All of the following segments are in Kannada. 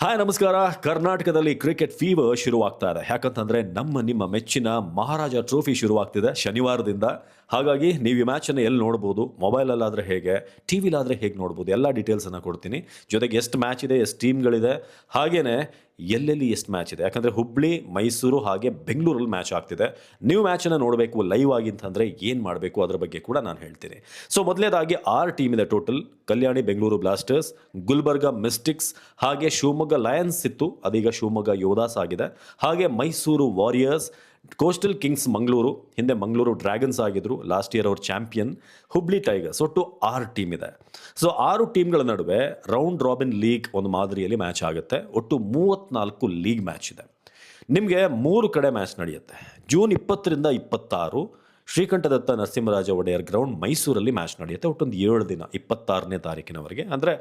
ಹಾಯ್ ನಮಸ್ಕಾರ. ಕರ್ನಾಟಕದಲ್ಲಿ ಕ್ರಿಕೆಟ್ ಫೀವರ್ ಶುರುವಾಗ್ತಾ ಇದೆ. ಯಾಕಂತಂದ್ರೆ ನಿಮ್ಮ ಮೆಚ್ಚಿನ ಮಹಾರಾಜ ಟ್ರೋಫಿ ಶುರುವಾಗ್ತಿದೆ ಶನಿವಾರದಿಂದ. ಹಾಗಾಗಿ ನೀವು ಈ ಮ್ಯಾಚನ್ನು ಎಲ್ಲಿ ನೋಡ್ಬೋದು, ಮೊಬೈಲಲ್ಲಾದರೆ ಹೇಗೆ, ಟಿ ವಿಲಾದರೆ ಹೇಗೆ ನೋಡ್ಬೋದು, ಎಲ್ಲ ಡೀಟೇಲ್ಸನ್ನು ಕೊಡ್ತೀನಿ. ಜೊತೆಗೆ ಎಷ್ಟು ಮ್ಯಾಚ್ ಇದೆ, ಎಷ್ಟು ಟೀಮ್ಗಳಿದೆ, ಹಾಗೆಯೇ ಎಲ್ಲೆಲ್ಲಿ ಎಷ್ಟು ಮ್ಯಾಚ್ ಇದೆ. ಯಾಕಂದರೆ ಹುಬ್ಳಿ, ಮೈಸೂರು ಹಾಗೆ ಬೆಂಗಳೂರಲ್ಲಿ ಮ್ಯಾಚ್ ಆಗ್ತಿದೆ. ನೀವು ಮ್ಯಾಚನ್ನು ನೋಡಬೇಕು ಲೈವ್ ಆಗಿ ಅಂತಂದರೆ ಏನು ಮಾಡಬೇಕು ಅದರ ಬಗ್ಗೆ ಕೂಡ ನಾನು ಹೇಳ್ತೀನಿ. ಸೊ ಮೊದಲನೇದಾಗಿ 6 ಟೀಮ್ ಇದೆ ಟೋಟಲ್. ಕಲ್ಯಾಣಿ ಬೆಂಗಳೂರು ಬ್ಲಾಸ್ಟರ್ಸ್, ಗುಲ್ಬರ್ಗ ಮಿಸ್ಟಿಕ್ಸ್, ಹಾಗೆ ಶಿವಮೊಗ್ಗ ಲಯನ್ಸ್ ಇತ್ತು, ಅದೀಗ ಶಿವಮೊಗ್ಗ ಯೋಧಾಸ್ ಆಗಿದೆ. ಹಾಗೆ Mysuru warriors, coastal Kings Mangaluru, ಹಿಂದೆ ಮಂಗಳೂರು ಡ್ರ್ಯಾಗನ್ಸ್ ಆಗಿದ್ರು, ಲಾಸ್ಟ್ ಇಯರ್ ಅವ್ರ ಚಾಂಪಿಯನ್, ಹುಬ್ಳಿ ಟೈಗರ್ಸ್. ಒಟ್ಟು 6 ಟೀಮ್ ಇದೆ. ಸೊ 6 ಟೀಮ್ಗಳ ನಡುವೆ ರೌಂಡ್ ರಾಬಿನ್ ಲೀಗ್ ಒಂದು ಮಾದರಿಯಲ್ಲಿ ಮ್ಯಾಚ್ ಆಗುತ್ತೆ. ಒಟ್ಟು 34 ಲೀಗ್ ಮ್ಯಾಚ್ ಇದೆ. ನಿಮಗೆ 3 ಕಡೆ ಮ್ಯಾಚ್ ನಡೆಯುತ್ತೆ. ಜೂನ್ 20ರಿಂದ 26 ಶ್ರೀಕಂಠದತ್ತ ನರಸಿಂಹರಾಜ ಒಡೆಯರ್ ಗ್ರೌಂಡ್ ಮೈಸೂರಲ್ಲಿ ಮ್ಯಾಚ್ ನಡೆಯುತ್ತೆ. ಒಟ್ಟೊಂದು 7 ದಿನ, 26ನೇ ತಾರೀಕಿನವರೆಗೆ. ಅಂದರೆ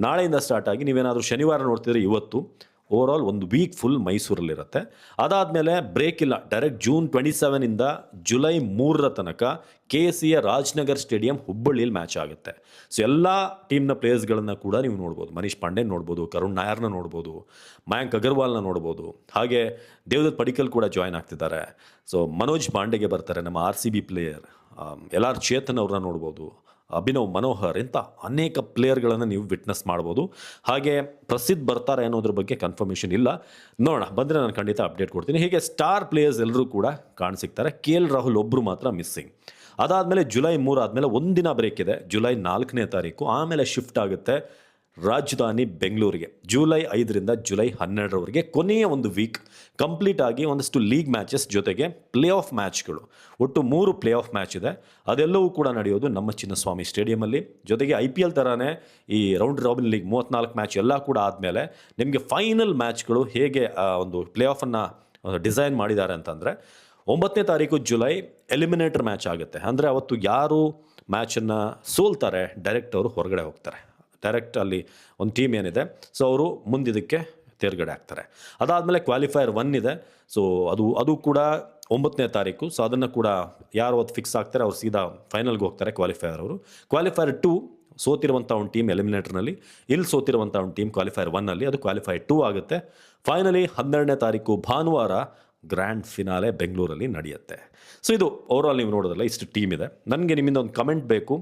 ನಾಳೆಯಿಂದ ಸ್ಟಾರ್ಟ್ ಆಗಿ ನೀವೇನಾದರೂ ಶನಿವಾರ ನೋಡ್ತಿದ್ರೆ ಇವತ್ತು ಓವರಾಲ್ ಒಂದು ವೀಕ್ ಫುಲ್ ಮೈಸೂರಲ್ಲಿರುತ್ತೆ. ಅದಾದಮೇಲೆ ಬ್ರೇಕ್ ಇಲ್ಲ, ಡೈರೆಕ್ಟ್ ಜೂನ್ 27ಇಂದ ಜುಲೈ 3ರ ತನಕ KCA ರಾಜ್ನಗರ್ ಸ್ಟೇಡಿಯಂ ಹುಬ್ಬಳ್ಳಿಯಲ್ಲಿ ಮ್ಯಾಚ್ ಆಗುತ್ತೆ. ಸೊ ಎಲ್ಲ ಟೀಮ್ನ ಪ್ಲೇಯರ್ಸ್ಗಳನ್ನು ಕೂಡ ನೀವು ನೋಡ್ಬೋದು. ಮನೀಶ್ ಪಾಂಡೆನ್ ನೋಡ್ಬೋದು, ಕರುಣ್ ನಾಯರ್ನ ನೋಡ್ಬೋದು, ಮಯಾಂಕ್ ಅಗರ್ವಾಲ್ನ ನೋಡ್ಬೋದು, ಹಾಗೆ ದೇವದತ್ ಪಡಿಕಲ್ ಕೂಡ ಜಾಯ್ನ್ ಆಗ್ತಿದ್ದಾರೆ. ಸೊ ಮನೋಜ್ ಪಾಂಡೆಗೆ ಬರ್ತಾರೆ, ನಮ್ಮ RCB ಪ್ಲೇಯರ್. LR ಚೇತನ್ ಅವ್ರನ್ನ ನೋಡ್ಬೋದು, ಅಭಿನವ್ ಮನೋಹರ್, ಇಂಥ ಅನೇಕ ಪ್ಲೇಯರ್ಗಳನ್ನು ನೀವು ವಿಟ್ನೆಸ್ ಮಾಡ್ಬೋದು. ಹಾಗೆ ಪ್ರಸಿದ್ಧ ಬರ್ತಾರೆ ಅನ್ನೋದ್ರ ಬಗ್ಗೆ ಕನ್ಫರ್ಮೇಷನ್ ಇಲ್ಲ, ನೋಡೋಣ, ಬಂದರೆ ನಾನು ಖಂಡಿತ ಅಪ್ಡೇಟ್ ಕೊಡ್ತೀನಿ. ಹೀಗೆ ಸ್ಟಾರ್ ಪ್ಲೇಯರ್ಸ್ ಎಲ್ಲರೂ ಕೂಡ ಕಾಣಿಸಿಕ್ತಾರೆ. KL ರಾಹುಲ್ ಒಬ್ಬರು ಮಾತ್ರ ಮಿಸ್ಸಿಂಗ್. ಅದಾದಮೇಲೆ ಜುಲೈ 3 ಆದಮೇಲೆ ಒಂದಿನ ಬ್ರೇಕ್ ಇದೆ, ಜುಲೈ 4ನೇ ತಾರೀಕು. ಆಮೇಲೆ ಶಿಫ್ಟ್ ಆಗುತ್ತೆ ರಾಜಧಾನಿ ಬೆಂಗಳೂರಿಗೆ ಜುಲೈ 5ರಿಂದ ಜುಲೈ 12ರವರೆಗೆ. ಕೊನೆಯ ಒಂದು ವೀಕ್ ಕಂಪ್ಲೀಟ್ ಆಗಿ ಒಂದಷ್ಟು ಲೀಗ್ ಮ್ಯಾಚಸ್ ಜೊತೆಗೆ ಪ್ಲೇ ಆಫ್ ಮ್ಯಾಚ್ಗಳು, ಒಟ್ಟು 3 ಪ್ಲೇ ಆಫ್ ಮ್ಯಾಚ್ ಇದೆ. ಅದೆಲ್ಲವೂ ಕೂಡ ನಡೆಯೋದು ನಮ್ಮ ಚಿನ್ನಸ್ವಾಮಿ ಸ್ಟೇಡಿಯಮಲ್ಲಿ. ಜೊತೆಗೆ IPL ಥರನೇ ಈ ರೌಂಡ್ ರಾಬಿನ್ ಲೀಗ್ 34 ಮ್ಯಾಚ್ ಎಲ್ಲ ಕೂಡ ಆದಮೇಲೆ ನಿಮಗೆ ಫೈನಲ್ ಮ್ಯಾಚ್ಗಳು ಹೇಗೆ ಒಂದು ಪ್ಲೇ ಆಫನ್ನು ಡಿಸೈನ್ ಮಾಡಿದ್ದಾರೆ ಅಂತಂದರೆ 9ನೇ ತಾರೀಕು ಜುಲೈ ಎಲಿಮಿನೇಟರ್ ಮ್ಯಾಚ್ ಆಗುತ್ತೆ. ಅಂದರೆ ಅವತ್ತು ಯಾರು ಮ್ಯಾಚನ್ನು ಸೋಲ್ತಾರೆ ಡೈರೆಕ್ಟ್ ಅವರು ಹೊರಗಡೆ ಹೋಗ್ತಾರೆ. ಡೈರೆಕ್ಟ್ ಅಲ್ಲಿ ಒಂದು ಟೀಮ್ ಏನಿದೆ, ಸೊ ಅವರು ಮುಂದಿದ್ದಕ್ಕೆ ತೇರ್ಗಡೆ ಆಗ್ತಾರೆ. ಅದಾದಮೇಲೆ ಕ್ವಾಲಿಫೈಯರ್ 1 ಇದೆ. ಸೊ ಅದು ಕೂಡ 9ನೇ ತಾರೀಕು. ಸೊ ಅದನ್ನು ಕೂಡ ಯಾರು ಅದು ಫಿಕ್ಸ್ ಆಗ್ತಾರೆ ಅವ್ರು ಸೀದಾ ಫೈನಲ್ಗೆ ಹೋಗ್ತಾರೆ, ಕ್ವಾಲಿಫೈಯರ್ ಅವರು. ಕ್ವಾಲಿಫೈಯರ್ 2 ಸೋತಿರುವಂಥ ಒಂದು ಟೀಮ್ ಎಲಿಮಿನೇಟರ್ನಲ್ಲಿ, ಇಲ್ಲಿ ಸೋತಿರುವಂಥ ಒಂದು ಟೀಮ್ ಕ್ವಾಲಿಫೈಯರ್ 1ಅಲ್ಲಿ, ಅದು ಕ್ವಾಲಿಫೈಯರ್ 2 ಆಗುತ್ತೆ. ಫೈನಲಿ 12ನೇ ತಾರೀಕು ಭಾನುವಾರ ಗ್ರ್ಯಾಂಡ್ ಫಿನಾಲೆ ಬೆಂಗಳೂರಲ್ಲಿ ನಡೆಯುತ್ತೆ. ಸೊ ಇದು ಓವರಾಲ್ ನೀವು ನೋಡೋದಲ್ಲ, ಇಷ್ಟು ಟೀಮ್ ಇದೆ. ನನಗೆ ನಿಮ್ಮಿಂದ ಒಂದು ಕಮೆಂಟ್ ಬೇಕು.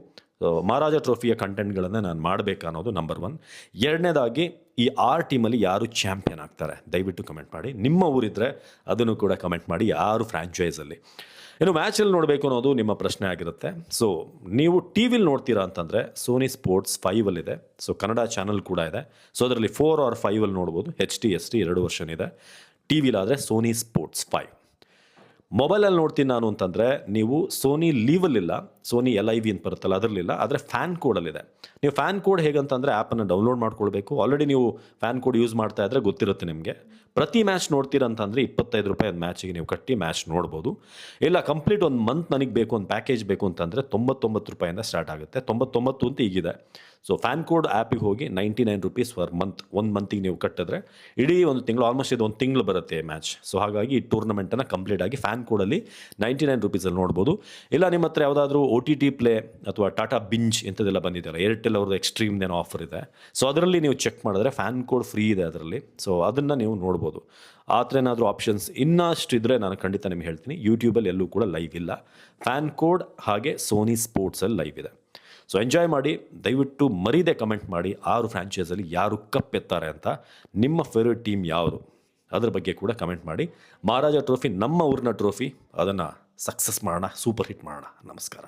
ಮಹಾರಾಜ ಟ್ರೋಫಿಯ ಕಂಟೆಂಟ್ಗಳನ್ನು ನಾನು ಮಾಡಬೇಕಾ ಅನ್ನೋದು ನಂಬರ್ 1. ಎರಡನೇದಾಗಿ ಈ 6 ಟೀಮಲ್ಲಿ ಯಾರು ಚಾಂಪಿಯನ್ ಆಗ್ತಾರೆ ದಯವಿಟ್ಟು ಕಮೆಂಟ್ ಮಾಡಿ. ನಿಮ್ಮ ಊರಿದ್ರೆ ಅದನ್ನು ಕೂಡ ಕಮೆಂಟ್ ಮಾಡಿ, ಯಾರು ಫ್ರ್ಯಾಂಚೈಸಲ್ಲಿ. ಇನ್ನು ಮ್ಯಾಚಲ್ಲಿ ನೋಡಬೇಕು ಅನ್ನೋದು ನಿಮ್ಮ ಪ್ರಶ್ನೆ ಆಗಿರುತ್ತೆ. ಸೊ ನೀವು ಟಿ ವಿಲಿ ನೋಡ್ತೀರಾ ಅಂತಂದರೆ ಸೋನಿ ಸ್ಪೋರ್ಟ್ಸ್ 5ಅಲ್ಲಿದೆ. ಸೊ ಕನ್ನಡ ಚಾನಲ್ ಕೂಡ ಇದೆ. ಸೊ ಅದರಲ್ಲಿ 4 or 5ಅಲ್ಲಿ ನೋಡ್ಬೋದು. HD ST 2 ವರ್ಷನ್ ಇದೆ. ಟಿ ವಿಲಾದರೆ ಸೋನಿ ಸ್ಪೋರ್ಟ್ಸ್ 5. ಮೊಬೈಲಲ್ಲಿ ನೋಡ್ತೀನಿ ನಾನು ಅಂತಂದರೆ ನೀವು ಸೋನಿ ಲೀವಲ್ಲಿಲ್ಲ, ಸೋನಿ LIV ಅಂತ ಬರುತ್ತಲ್ಲ ಅದರಲ್ಲಿಲ್ಲ, ಆದರೆ ಫ್ಯಾನ್ ಕೋಡಲ್ಲಿದೆ. ನೀವು ಫ್ಯಾನ್ ಕೋಡ್ ಹೇಗಂತಂದರೆ ಆ್ಯಪನ್ನು ಡೌನ್ಲೋಡ್ ಮಾಡ್ಕೊಳ್ಬೇಕು. ಆಲ್ರೆಡಿ ನೀವು ಫ್ಯಾನ್ ಕೋಡ್ ಯೂಸ್ ಮಾಡ್ತಾ ಇದ್ದರೆ ಗೊತ್ತಿರುತ್ತೆ ನಿಮಗೆ. ಪ್ರತಿ ಮ್ಯಾಚ್ ನೋಡ್ತೀರಂತಂದರೆ 25 ರೂಪಾಯಿ ಒಂದು ಮ್ಯಾಚಿಗೆ ನೀವು ಕಟ್ಟಿ ಮ್ಯಾಚ್ ನೋಡ್ಬೋದು. ಇಲ್ಲ ಕಂಪ್ಲೀಟ್ ಒಂದು ಮಂತ್ ನನಗೆ ಬೇಕು, ಒಂದು ಪ್ಯಾಕೇಜ್ ಬೇಕು ಅಂತಂದರೆ 99 ರೂಪಾಯಿಂದ ಸ್ಟಾರ್ಟ್ ಆಗುತ್ತೆ. 99 ಅಂತ ಈಗಿದೆ. ಸೊ ಫ್ಯಾನ್ ಕೋಡ್ ಆ್ಯಪಿಗೆ ಹೋಗಿ 99 ರೂಪೀಸ್ ಫರ್ ಮಂತ್, ಒಂದು ಮಂತಿಗೆ ನೀವು ಕಟ್ಟಿದ್ರೆ ಇಡೀ ಒಂದು ತಿಂಗಳು, ಆಲ್ಮೋಸ್ಟ್ ಇದು ಒಂದು ತಿಂಗಳು ಬರುತ್ತೆ ಮ್ಯಾಚ್. ಸೊ ಹಾಗಾಗಿ ಈ ಟೂರ್ನಮೆಂಟನ್ನು ಕಂಪ್ಲೀಟ್ ಆಗಿ ಫ್ಯಾನ್ ಕೋಡಲ್ಲಿ 99 ರೂಪೀಸಲ್ಲಿ ನೋಡ್ಬೋದು. ಇಲ್ಲ ನಿಮ್ಮ ಹತ್ರ ಯಾವುದಾದ್ರೂ OTT ಪ್ಲೇ ಅಥವಾ ಟಾಟಾ ಬಿಂಜ್ ಇಂಥದ್ದೆಲ್ಲ ಬಂದಿದೆಯಲ್ಲ, ಏರ್ಟೆಲ್ ಅವ್ರದ್ದು ಎಕ್ಸ್ಟ್ರೀಮ್ ಏನೋ ಆಫರ್ ಇದೆ. ಸೊ ಅದರಲ್ಲಿ ನೀವು ಚೆಕ್ ಮಾಡಿದ್ರೆ ಫ್ಯಾನ್ ಕೋಡ್ ಫ್ರೀ ಇದೆ ಅದರಲ್ಲಿ. ಸೊ ಅದನ್ನು ನೀವು ನೋಡ್ಬೋದು. ಆ ಥರ ಏನಾದರೂ ಆಪ್ಷನ್ಸ್ ಇನ್ನಷ್ಟು ಇದ್ದರೆ ನಾನು ಖಂಡಿತ ನಿಮ್ಗೆ ಹೇಳ್ತೀನಿ. ಯೂಟ್ಯೂಬಲ್ಲಿ ಎಲ್ಲೂ ಕೂಡ ಲೈವ್ ಇಲ್ಲ. ಫ್ಯಾನ್ ಕೋಡ್ ಹಾಗೆ ಸೋನಿ ಸ್ಪೋರ್ಟ್ಸಲ್ಲಿ ಲೈವ್ ಇದೆ. ಸೊ ಎಂಜಾಯ್ ಮಾಡಿ. ದಯವಿಟ್ಟು ಮರೀದೆ ಕಮೆಂಟ್ ಮಾಡಿ 6 ಫ್ರ್ಯಾಂಚೈಸಲ್ಲಿ ಯಾರು ಕಪ್ ಎತ್ತಾರೆ ಅಂತ. ನಿಮ್ಮ ಫೇವ್ರೇಟ್ ಟೀಮ್ ಯಾವುದು ಅದ್ರ ಬಗ್ಗೆ ಕೂಡ ಕಮೆಂಟ್ ಮಾಡಿ. ಮಹಾರಾಜ ಟ್ರೋಫಿ ನಮ್ಮ ಊರಿನ ಟ್ರೋಫಿ, ಅದನ್ನು ಸಕ್ಸಸ್ ಮಾಡೋಣ, ಸೂಪರ್ ಹಿಟ್ ಮಾಡೋಣ. ನಮಸ್ಕಾರ.